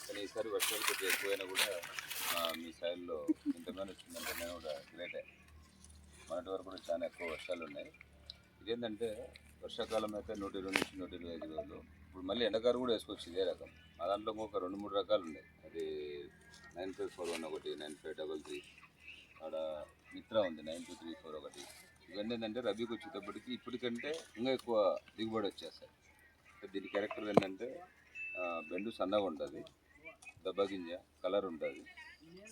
కానీ ఈసారి వర్షాలు కొద్దిగా ఎక్కువైనా కూడా మీ సైడ్లో ఇంతగానో వచ్చిందంటే నేను కూడా గ్రేటే. మొన్నటి వరకు కూడా చాలా ఎక్కువ వర్షాలు ఉన్నాయి. ఇదేంటంటే వర్షాకాలం అయితే 120 నుంచి 125 రోజులు. ఇప్పుడు మళ్ళీ ఎండకారు కూడా వేసుకోవచ్చు ఇదే రకం. మా దాంట్లో ఒక 2-3 రకాలు ఉన్నాయి. అది 9541 ఒకటి, 9533, అక్కడ మిత్ర ఉంది 9234 ఒకటి. ఇవన్నీ ఏంటంటే రబీకి వచ్చేటప్పటికి ఇప్పటికంటే ఇంకా ఎక్కువ దిగుబడి వచ్చేస్తాయి. దీని క్యారెక్టర్ ఏంటంటే బెండు సన్నగా ఉంటుంది, దెబ్బగింజ కలర్ ఉంటుంది,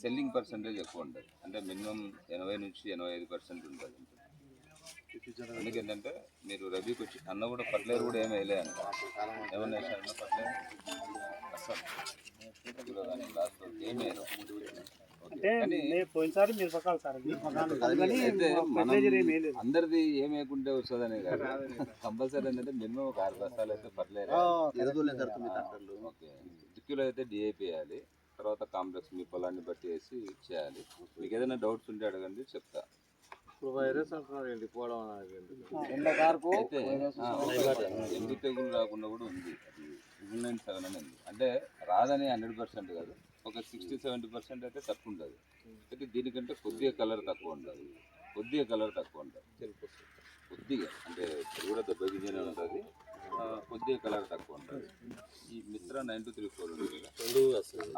సెల్లింగ్ పర్సంటేజ్ ఎక్కువ ఉంటుంది. అంటే మినిమం 80 నుంచి 85% ఉంటుంది. ఎందుకంటే మీరు రబీకి వచ్చి అన్న కూడా ఫర్టిలైజర్ కూడా ఏమి వేయలేను, ఏమన్నా వేసారన్న ఫర్టిలైజర్ అసలు కానీ లాస్ట్ ఏమి వేయలేదు. అందరిది ఏం వేయకుంటే వస్తుందనే కాదు, కంపల్సరీ ఏంటంటే మినిమం ఒక 6 బస్తాలు అయితే ఫర్టిలైజర్. ఓకే, దిక్కులో అయితే డిఏపి వేయాలి, తర్వాత కాంప్లెక్స్ మీ పొలాన్ని బట్టి వేసి చేయాలి. మీకు ఏదైనా డౌట్స్ ఉంటే అడగండి, చెప్తా. ఎండు తెగులు రాకుండా కూడా ఉంది, 997 అని ఉంది. అంటే రాదని 100% కాదు, ఒక 60-70% అయితే తక్కువ ఉంటుంది. అయితే దీనికంటే కొద్దిగా కలర్ తక్కువ ఉంటుంది, కొద్దిగా అంటే కూడా దెబ్బగింజనే ఉంటుంది, కొద్దిగా కలర్ తక్కువ ఉంటుంది. ఈ మిత్ర 9234 ఉంటుంది,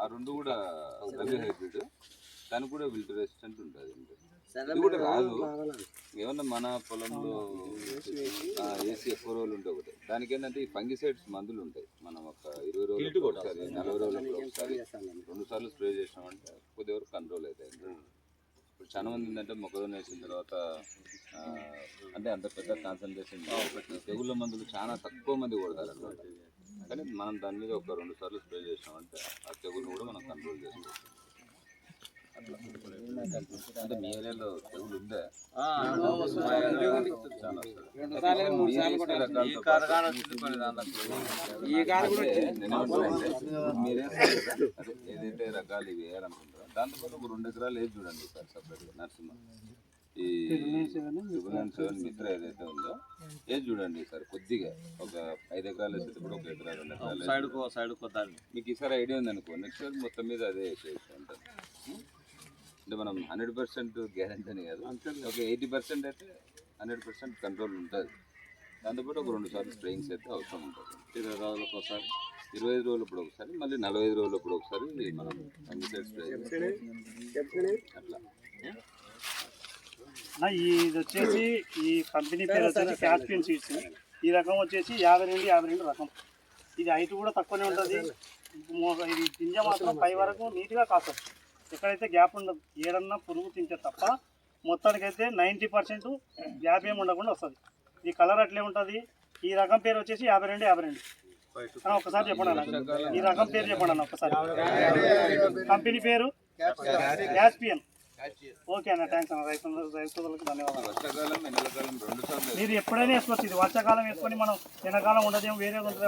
ఆ రెండు కూడా రబీ హైబ్రిడ్. దానికి కూడా విల్ట్ రెసిస్టెంట్ ఉంటుంది. ఇది కూడా రాదు, ఏమన్నా మన పొలంలో ఏసీ ఎక్కువ రోజులు ఉంటే ఒకటి. దానికి ఏంటంటే ఈ ఫంగిసైడ్స్ మందులు ఉంటాయి. మనం ఒక 20 రోజులకు ఒకసారి, 40 రోజులకు ఒకసారి 2 సార్లు స్ప్రే చేసినామంటే కొద్ది వరకు కంట్రోల్ అవుతాయి. ఇప్పుడు చాలా మంది ఏంటంటే మొక్కజొన్న వేసిన తర్వాత అంటే అంత పెద్ద కాన్సన్ట్రేషన్ తెగుళ్ళ మందులు చాలా తక్కువ మంది కొడతారు అన్నమాట. కానీ మనం దాని మీద ఒక 2 సార్లు స్ప్రే చేసినామంటే ఆ తెగుళ్ళు కూడా మనం కంట్రోల్ చేసుకోవచ్చు. అంటే మీ ఏరియాలో తెగులు ఉందా? ఏదైతే రకాలు ఇవి వేయాలనుకుంటారో దాంతోపాటు ఒక 2 ఎకరాలు వేసి చూడండి సార్ సపరేట్గా. నరసింహ ఈ 797 మిత్ర ఏదైతే ఉందో వేసి చూడండి సార్. కొద్దిగా ఒక 5 ఎకరాలు వేసేటప్పుడు 1 ఎకరా 2 ఎకరాలు మీకు ఈసారి ఐడియా ఉందనుకో, నెక్స్ట్ ఇయర్ మొత్తం మీద అదే వేసేసి ఉంటుంది. అంటే మనం 100% గ్యారెంటీ అని కాదు, ఒక 80% అయితే 100% కంట్రోల్ ఉంటుంది. దాంతోపాటు ఒక 2 సార్లు స్ప్రేయింగ్స్ అయితే అవసరం ఉంటుంది. 20 రోజులకు ఒకసారి, 25 రోజులప్పుడు ఒకసారి, మళ్ళీ 45 రోజులప్పుడు ఒకసారి మనం ఫంగిసైడ్ స్ప్రే అట్లా. ఇది వచ్చేసి ఈ కంపెనీ పేరు వచ్చేసి క్యాస్పియన్ సీడ్స్. ఈ రకం వచ్చేసి 52 రకం. ఇది హైట్ కూడా తక్కువనే ఉంటుంది. ఇది గింజ మాత్రం పై వరకు నీట్గా కాస్తుంది, ఎక్కడైతే గ్యాప్ ఉండదు. ఏడన్నా పురుగు తింటే తప్ప మొత్తానికైతే 90% గ్యాప్ ఏమి ఉండకుండా వస్తుంది. ఈ కలర్ అట్లే ఉంటుంది. ఈ రకం పేరు వచ్చేసి 52 ఒక్కసారి చెప్పండి అన్న, ఈ రకం పేరు చెప్పండి అన్న ఒక్కసారి. కంపెనీ పేరు క్యాస్పియన్. ఓకే అన్న, థ్యాంక్స్ అన్న. రైతులకు ధన్యవాదాలు. మీరు ఎప్పుడైనా వేసుకోవచ్చు. ఇది వర్షాకాలం వేసుకొని మనం ఎండాకాలం ఉండదేమో, వేరే ఉంటుంది.